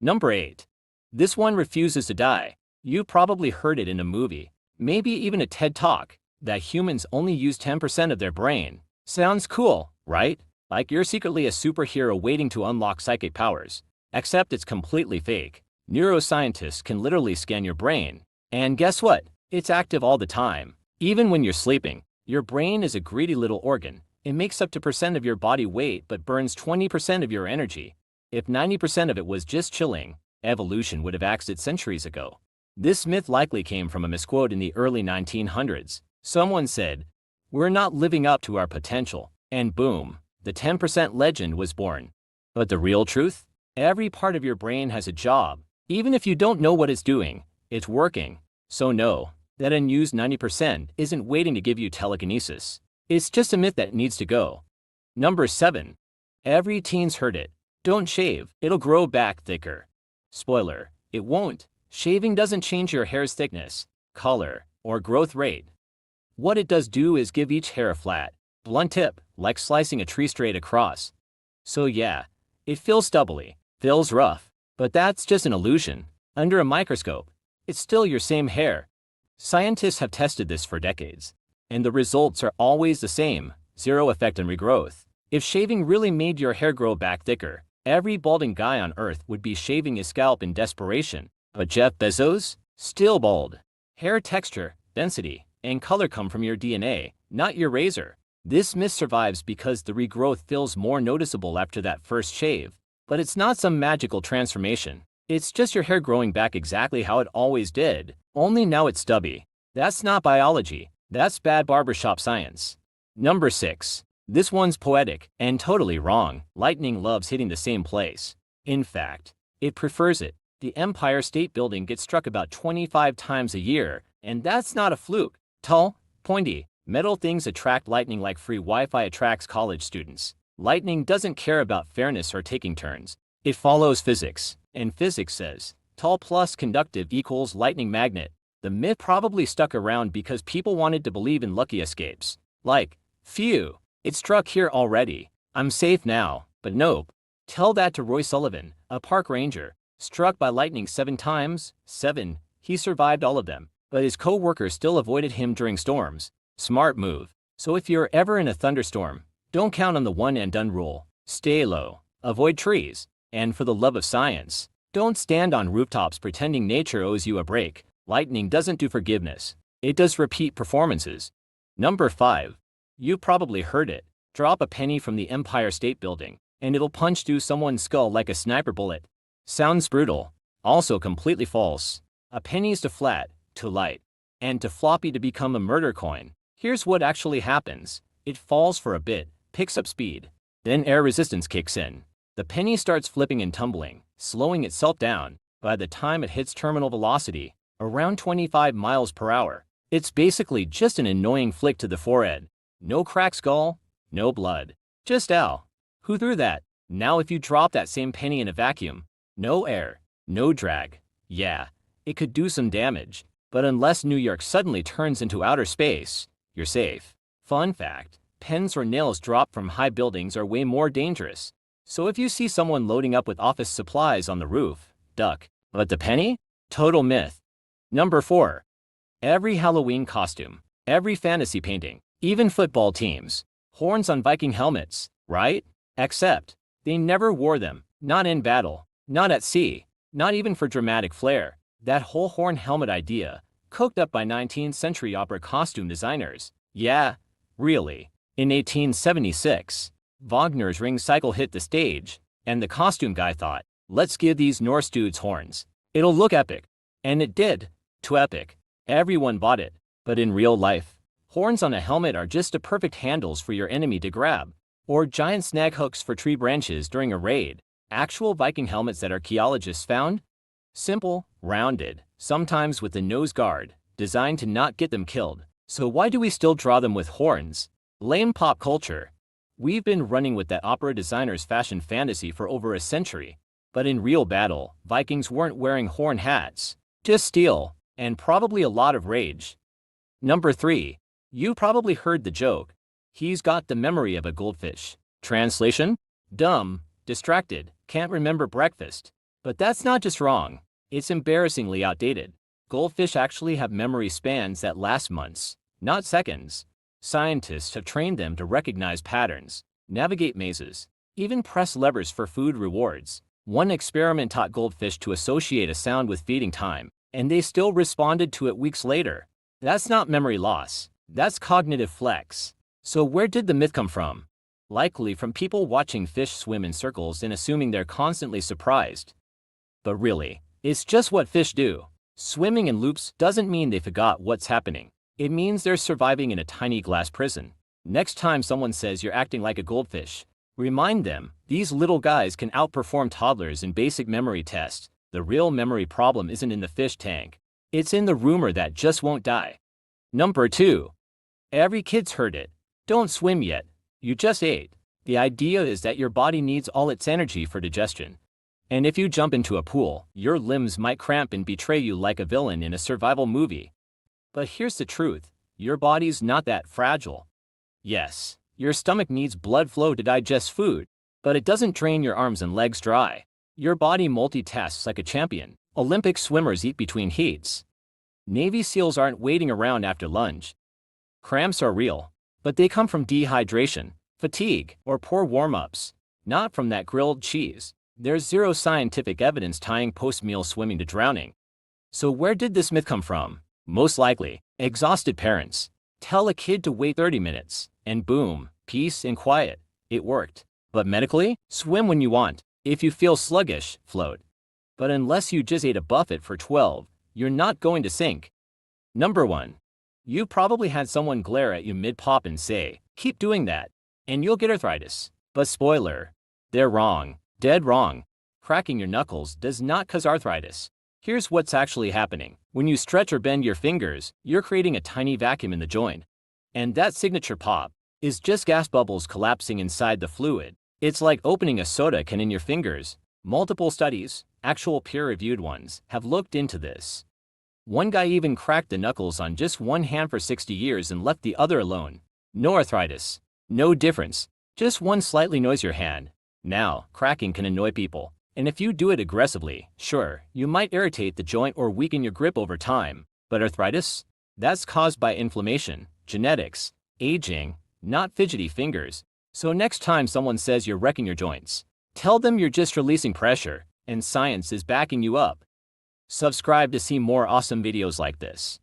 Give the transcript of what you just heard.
Number 8. This one refuses to die. You probably heard it in a movie, maybe even a TED Talk, that humans only use 10% of their brain. Sounds cool, right? Like you're secretly a superhero waiting to unlock psychic powers. Except it's completely fake. Neuroscientists can literally scan your brain. And guess what? It's active all the time. Even when you're sleeping. Your brain is a greedy little organ. It makes up to percent of your body weight but burns 20% of your energy. If 90% of it was just chilling, evolution would have axed it centuries ago. This myth likely came from a misquote in the early 1900s. Someone said, "We're not living up to our potential," and boom, the 10% legend was born. But the real truth? Every part of your brain has a job. Even if you don't know what it's doing, it's working. So no, that unused 90% isn't waiting to give you telekinesis. It's just a myth that needs to go. Number 7. Every teen's heard it. Don't shave, it'll grow back thicker. Spoiler, it won't. Shaving doesn't change your hair's thickness, color, or growth rate. What it does do is give each hair a flat, blunt tip, like slicing a tree straight across. So yeah, it feels stubbly, feels rough, but that's just an illusion. Under a microscope, it's still your same hair. Scientists have tested this for decades, and the results are always the same, zero effect on regrowth. If shaving really made your hair grow back thicker, every balding guy on Earth would be shaving his scalp in desperation. But Jeff Bezos? Still bald. Hair texture, density, and color come from your DNA, not your razor. This myth survives because the regrowth feels more noticeable after that first shave. But it's not some magical transformation. It's just your hair growing back exactly how it always did, only now it's stubby. That's not biology. That's bad barbershop science. Number 6. This one's poetic and totally wrong. Lightning loves hitting the same place. In fact, it prefers it. The Empire State Building gets struck about 25 times a year, and that's not a fluke. Tall, pointy, metal things attract lightning like free Wi-Fi attracts college students. Lightning doesn't care about fairness or taking turns. It follows physics, and physics says, tall plus conductive equals lightning magnet. The myth probably stuck around because people wanted to believe in lucky escapes. Like, phew, it struck here already. I'm safe now. But nope. Tell that to Roy Sullivan, a park ranger. Struck by lightning 7 times, 7, he survived all of them, but his co-workers still avoided him during storms. Smart move. So if you're ever in a thunderstorm, don't count on the one and done rule. Stay low, avoid trees, and for the love of science, don't stand on rooftops pretending nature owes you a break. Lightning doesn't do forgiveness. It does repeat performances. Number 5. You probably heard it. Drop a penny from the Empire State Building, and it'll punch through someone's skull like a sniper bullet. Sounds brutal. Also completely false. A penny is too flat, too light, and too floppy to become a murder coin. Here's what actually happens. It falls for a bit, picks up speed. Then air resistance kicks in. The penny starts flipping and tumbling, slowing itself down. By the time it hits terminal velocity, around 25 miles per hour, it's basically just an annoying flick to the forehead. No cracked skull, no blood. Just ow. Who threw that? Now if you drop that same penny in a vacuum, no air, no drag. Yeah, it could do some damage, but unless New York suddenly turns into outer space, you're safe. Fun fact, pens or nails dropped from high buildings are way more dangerous. So if you see someone loading up with office supplies on the roof, duck. But the penny? Total myth. Number 4. Every Halloween costume, every fantasy painting, even football teams. Horns on Viking helmets, right? Except, they never wore them, not in battle. Not at sea, not even for dramatic flair. That whole horn helmet idea, cooked up by 19th century opera costume designers. Yeah, really. In 1876, Wagner's Ring Cycle hit the stage, and the costume guy thought, let's give these Norse dudes horns. It'll look epic. And it did. Too epic. Everyone bought it. But in real life, horns on a helmet are just the perfect handles for your enemy to grab, or giant snag hooks for tree branches during a raid. Actual Viking helmets that archaeologists found? Simple, rounded, sometimes with a nose guard, designed to not get them killed. So why do we still draw them with horns? Lame pop culture. We've been running with that opera designer's fashion fantasy for over a century. But in real battle, Vikings weren't wearing horn hats. Just steel, and probably a lot of rage. Number 3. You probably heard the joke. He's got the memory of a goldfish. Translation? Dumb. Distracted, can't remember breakfast. But that's not just wrong, it's embarrassingly outdated. Goldfish actually have memory spans that last months, not seconds. Scientists have trained them to recognize patterns, navigate mazes, even press levers for food rewards. One experiment taught goldfish to associate a sound with feeding time, and they still responded to it weeks later. That's not memory loss, that's cognitive flex. So where did the myth come from? Likely from people watching fish swim in circles and assuming they're constantly surprised. But really, it's just what fish do. Swimming in loops doesn't mean they forgot what's happening. It means they're surviving in a tiny glass prison. Next time someone says you're acting like a goldfish, remind them these little guys can outperform toddlers in basic memory tests. The real memory problem isn't in the fish tank. It's in the rumor that just won't die. Number 2. Every kid's heard it. Don't swim yet. You just ate. The idea is that your body needs all its energy for digestion. And if you jump into a pool, your limbs might cramp and betray you like a villain in a survival movie. But here's the truth. Your body's not that fragile. Yes, your stomach needs blood flow to digest food, but it doesn't drain your arms and legs dry. Your body multitasks like a champion. Olympic swimmers eat between heats. Navy SEALs aren't waiting around after lunch. Cramps are real, but they come from dehydration, fatigue, or poor warm-ups, not from that grilled cheese. There's zero scientific evidence tying post-meal swimming to drowning. So where did this myth come from? Most likely, exhausted parents. Tell a kid to wait 30 minutes, and boom, peace and quiet. It worked. But medically, swim when you want. If you feel sluggish, float. But unless you just ate a buffet for 12, you're not going to sink. Number 1. You probably had someone glare at you mid-pop and say, "Keep doing that, and you'll get arthritis." But spoiler, they're wrong. Dead wrong. Cracking your knuckles does not cause arthritis. Here's what's actually happening. When you stretch or bend your fingers, you're creating a tiny vacuum in the joint. And that signature pop is just gas bubbles collapsing inside the fluid. It's like opening a soda can in your fingers. Multiple studies, actual peer-reviewed ones, have looked into this. One guy even cracked the knuckles on just one hand for 60 years and left the other alone. No arthritis. No difference. Just one slightly noisier hand. Now, cracking can annoy people, and if you do it aggressively, sure, you might irritate the joint or weaken your grip over time. But arthritis? That's caused by inflammation, genetics, aging, not fidgety fingers. So next time someone says you're wrecking your joints, tell them you're just releasing pressure, and science is backing you up. Subscribe to see more awesome videos like this.